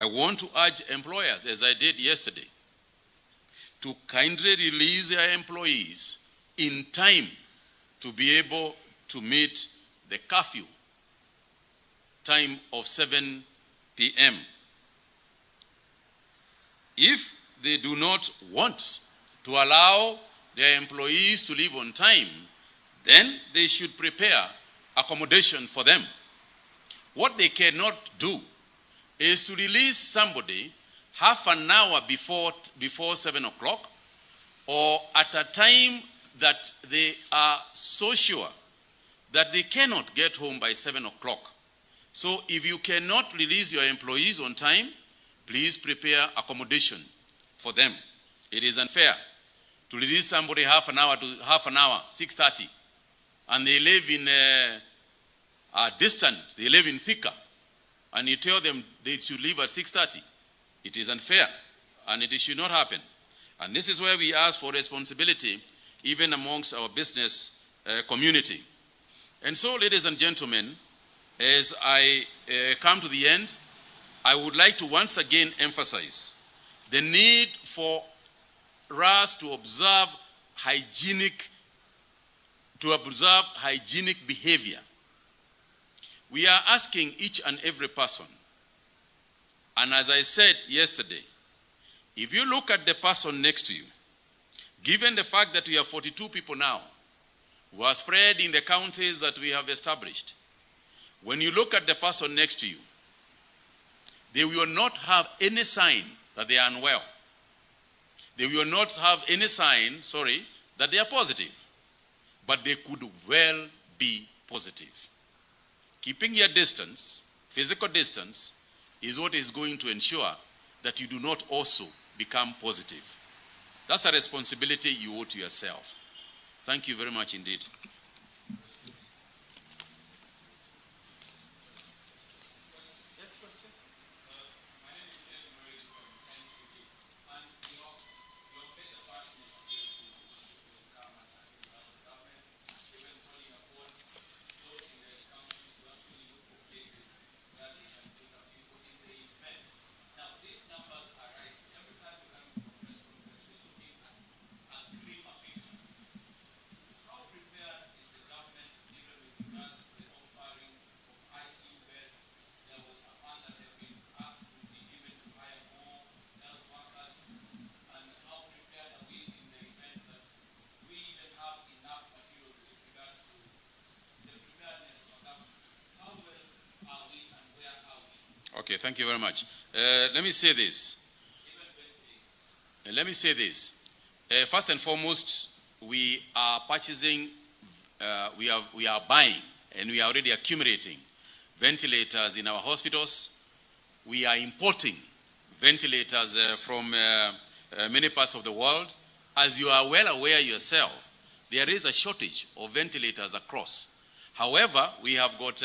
want to urge employers, as I did yesterday, to kindly release their employees in time to be able to meet the curfew time of 7 p.m. If they do not want to allow their employees to leave on time, then they should prepare accommodation for them. What they cannot do is to release somebody half an hour before 7 o'clock, or at a time that they are so sure that they cannot get home by 7 o'clock. So if you cannot release your employees on time, please prepare accommodation for them. It is unfair to release somebody half an hour, 6:30, and they live in a distant, they live in Thika, and you tell them they should leave at 6:30. It is unfair, and it should not happen. And this is where we ask for responsibility, even amongst our business community. And so, ladies and gentlemen, as I come to the end, I would like to once again emphasize the need for us to observe hygienic behavior. We are asking each and every person, and as I said yesterday, if you look at the person next to you, given the fact that we have 42 people now who are spread in the counties that we have established, when you look at the person next to you, they will not have any sign that they are unwell. They will not have any sign, that they are positive. But they could well be positive. Keeping your distance, physical distance, is what is going to ensure that you do not also become positive. That's a responsibility you owe to yourself. Thank you very much indeed. Okay, thank you very much. Let me say this. First and foremost, we are purchasing, we are buying, and we are already accumulating ventilators in our hospitals. We are importing ventilators from many parts of the world. As you are well aware yourself, there is a shortage of ventilators across. However, we have got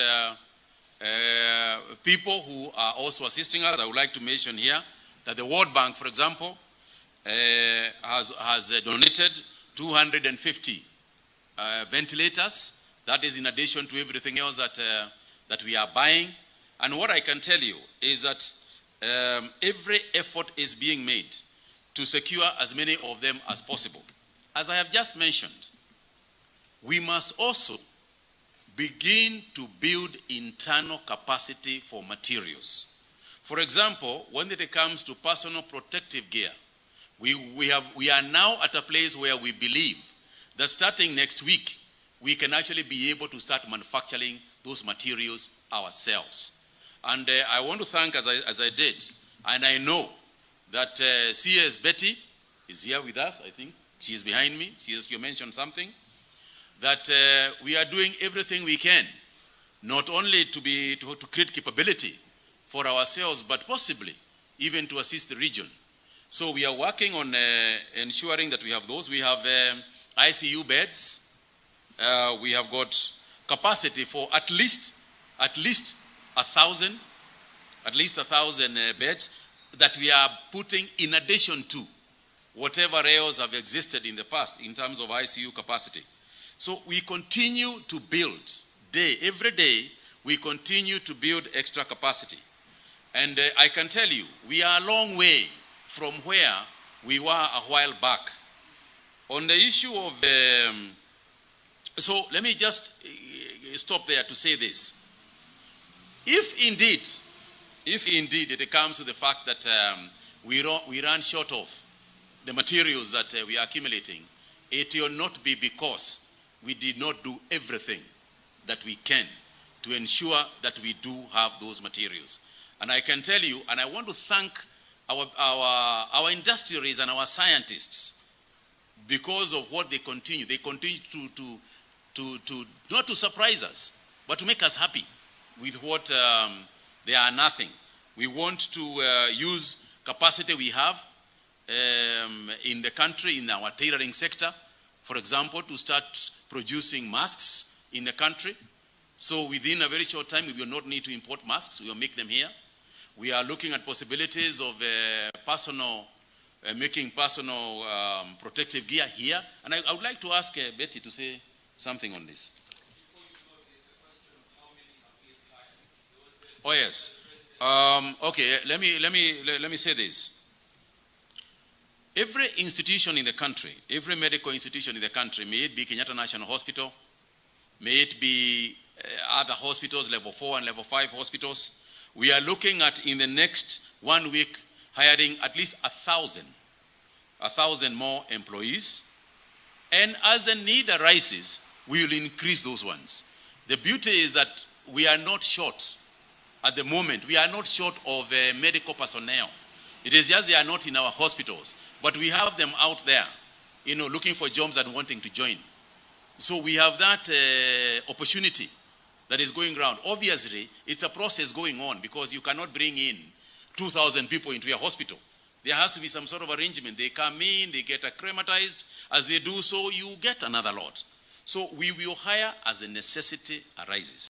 people who are also assisting us. I would like to mention here that the World Bank, for example, has donated 250 ventilators. That is in addition to everything else that we are buying. And what I can tell you is that every effort is being made to secure as many of them as possible. As I have just mentioned, we must also begin to build internal capacity for materials. For example, when it comes to personal protective gear, we are now at a place where we believe that starting next week, we can actually be able to start manufacturing those materials ourselves. And I want to thank, as I did, and I know that Cs Betty is here with us. I think she is behind me. You mentioned something. That we are doing everything we can, not only to create capability for ourselves, but possibly even to assist the region. So we are working on ensuring that we have those. We have ICU beds. We have got capacity for at least 1,000 beds that we are putting in addition to whatever else have existed in the past in terms of ICU capacity. So we continue to build every day we continue to build extra capacity. And I can tell you, we are a long way from where we were a while back. On the issue of, so let me just stop there to say this. If indeed it comes to the fact that we run short of the materials that we are accumulating, it will not be because we did not do everything that we can to ensure that we do have those materials. And I can tell you, and I want to thank our industrialists and our scientists because of what they continue. They continue to not to surprise us, but to make us happy with what they are nothing. We want to use capacity we have in the country, in our tailoring sector, for example, to start producing masks in the country. So within a very short time, we will not need to import masks. We will make them here. We are looking at possibilities of making personal protective gear here. And I would like to ask Betty to say something on this. Oh yes. Okay. Let me say this. Every institution in the country, every medical institution in the country, may it be Kenyatta National Hospital, may it be other hospitals, level 4 and level 5 hospitals, we are looking at in the next 1 week hiring at least 1,000 more employees. And as the need arises, we will increase those ones. The beauty is that we are not short at the moment. We are not short of medical personnel. It is just they are not in our hospitals, but we have them out there, looking for jobs and wanting to join. So we have that opportunity that is going around. Obviously, it's a process going on because you cannot bring in 2,000 people into your hospital. There has to be some sort of arrangement. They come in, they get acclimatized. As they do so, you get another lot. So we will hire as the necessity arises.